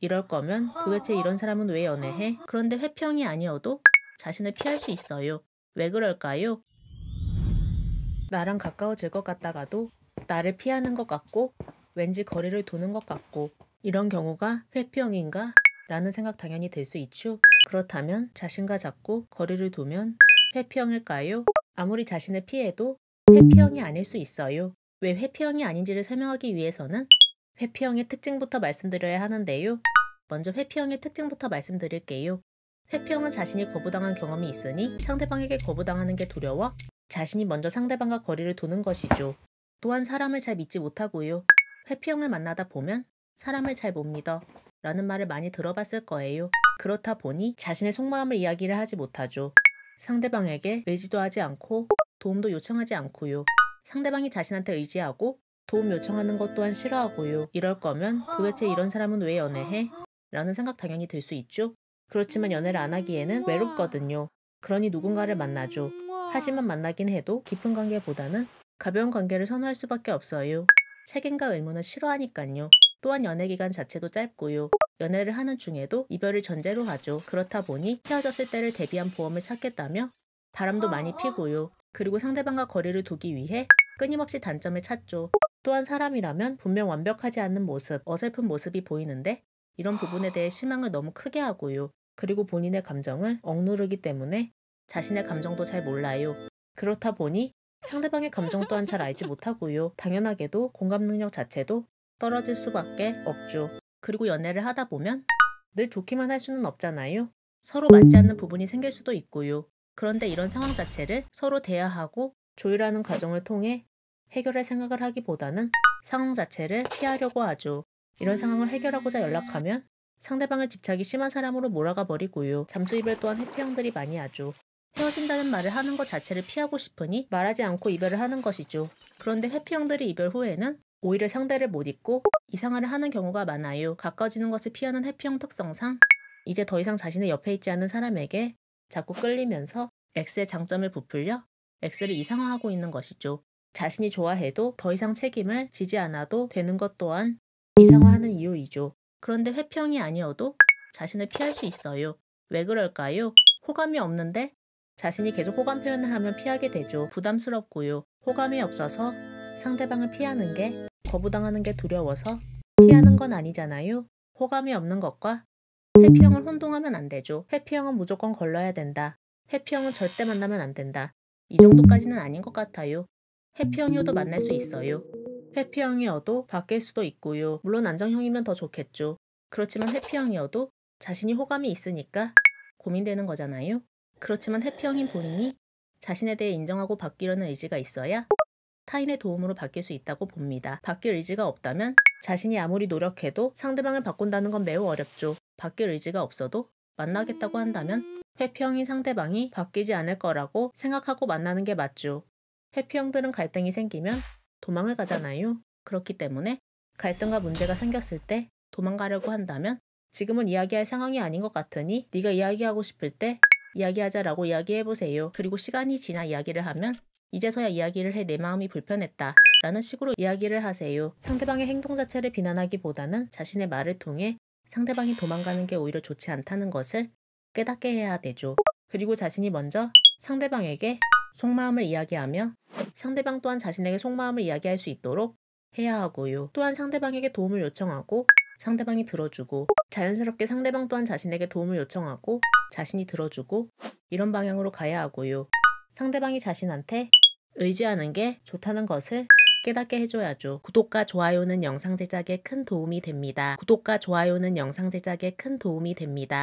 이럴 거면 도대체 이런 사람은 왜 연애해? 그런데 회피형이 아니어도 자신을 피할 수 있어요. 왜 그럴까요? 나랑 가까워질 것 같다가도 나를 피하는 것 같고 왠지 거리를 두는 것 같고 이런 경우가 회피형인가? 라는 생각 당연히 들 수 있죠. 그렇다면 자신과 자꾸 거리를 두면 회피형일까요? 아무리 자신을 피해도 회피형이 아닐 수 있어요. 왜 회피형이 아닌지를 설명하기 위해서는 회피형의 특징부터 말씀드려야 하는데요. 먼저 회피형의 특징부터 말씀드릴게요. 회피형은 자신이 거부당한 경험이 있으니 상대방에게 거부당하는 게 두려워 자신이 먼저 상대방과 거리를 두는 것이죠. 또한 사람을 잘 믿지 못하고요. 회피형을 만나다 보면 사람을 잘 못 믿어 라는 말을 많이 들어봤을 거예요. 그렇다 보니 자신의 속마음을 이야기를 하지 못하죠. 상대방에게 의지도 하지 않고 도움도 요청하지 않고요. 상대방이 자신한테 의지하고 도움 요청하는 것 또한 싫어하고요. 이럴 거면 도대체 이런 사람은 왜 연애해? 라는 생각 당연히 들 수 있죠. 그렇지만 연애를 안 하기에는 외롭거든요. 그러니 누군가를 만나죠. 하지만 만나긴 해도 깊은 관계보다는 가벼운 관계를 선호할 수밖에 없어요. 책임과 의무는 싫어하니깐요. 또한 연애 기간 자체도 짧고요. 연애를 하는 중에도 이별을 전제로 하죠. 그렇다 보니 헤어졌을 때를 대비한 보험을 찾겠다며 바람도 많이 피고요. 그리고 상대방과 거리를 두기 위해 끊임없이 단점을 찾죠. 또한 사람이라면 분명 완벽하지 않는 모습, 어설픈 모습이 보이는데 이런 부분에 대해 실망을 너무 크게 하고요. 그리고 본인의 감정을 억누르기 때문에 자신의 감정도 잘 몰라요. 그렇다 보니 상대방의 감정 또한 잘 알지 못하고요. 당연하게도 공감 능력 자체도 떨어질 수밖에 없죠. 그리고 연애를 하다 보면 늘 좋기만 할 수는 없잖아요. 서로 맞지 않는 부분이 생길 수도 있고요. 그런데 이런 상황 자체를 서로 대화하고 조율하는 과정을 통해 해결할 생각을 하기보다는 상황 자체를 피하려고 하죠. 이런 상황을 해결하고자 연락하면 상대방을 집착이 심한 사람으로 몰아가 버리고요. 잠수 이별 또한 회피형들이 많이 하죠. 헤어진다는 말을 하는 것 자체를 피하고 싶으니 말하지 않고 이별을 하는 것이죠. 그런데 회피형들이 이별 후에는 오히려 상대를 못 잊고 이상화를 하는 경우가 많아요. 가까워지는 것을 피하는 회피형 특성상 이제 더 이상 자신의 옆에 있지 않은 사람에게 자꾸 끌리면서 X의 장점을 부풀려 X를 이상화하고 있는 것이죠. 자신이 좋아해도 더 이상 책임을 지지 않아도 되는 것 또한 이상화하는 이유이죠. 그런데 회피형이 아니어도 자신을 피할 수 있어요. 왜 그럴까요? 호감이 없는데 자신이 계속 호감 표현을 하면 피하게 되죠. 부담스럽고요. 호감이 없어서 상대방을 피하는 게 거부당하는 게 두려워서 피하는 건 아니잖아요. 호감이 없는 것과 회피형을 혼동하면 안 되죠. 회피형은 무조건 걸러야 된다. 회피형은 절대 만나면 안 된다. 이 정도까지는 아닌 것 같아요. 회피형이어도 만날 수 있어요. 회피형이어도 바뀔 수도 있고요. 물론 안정형이면 더 좋겠죠. 그렇지만 회피형이어도 자신이 호감이 있으니까 고민되는 거잖아요. 그렇지만 회피형인 본인이 자신에 대해 인정하고 바뀌려는 의지가 있어야 타인의 도움으로 바뀔 수 있다고 봅니다. 바뀔 의지가 없다면 자신이 아무리 노력해도 상대방을 바꾼다는 건 매우 어렵죠. 바뀔 의지가 없어도 만나겠다고 한다면 회피형인 상대방이 바뀌지 않을 거라고 생각하고 만나는 게 맞죠. 회피형들은 갈등이 생기면 도망을 가잖아요. 그렇기 때문에 갈등과 문제가 생겼을 때 도망가려고 한다면 지금은 이야기할 상황이 아닌 것 같으니 네가 이야기하고 싶을 때 이야기하자라고 이야기해보세요. 그리고 시간이 지나 이야기를 하면 이제서야 이야기를 해 내 마음이 불편했다 라는 식으로 이야기를 하세요. 상대방의 행동 자체를 비난하기보다는 자신의 말을 통해 상대방이 도망가는 게 오히려 좋지 않다는 것을 깨닫게 해야 되죠. 그리고 자신이 먼저 상대방에게 속마음을 이야기하며 상대방 또한 자신에게 속마음을 이야기할 수 있도록 해야 하고요. 또한 상대방에게 도움을 요청하고 상대방이 들어주고 자연스럽게 상대방 또한 자신에게 도움을 요청하고 자신이 들어주고 이런 방향으로 가야 하고요. 상대방이 자신한테 의지하는 게 좋다는 것을 깨닫게 해줘야죠. 구독과 좋아요는 영상 제작에 큰 도움이 됩니다. 구독과 좋아요는 영상 제작에 큰 도움이 됩니다.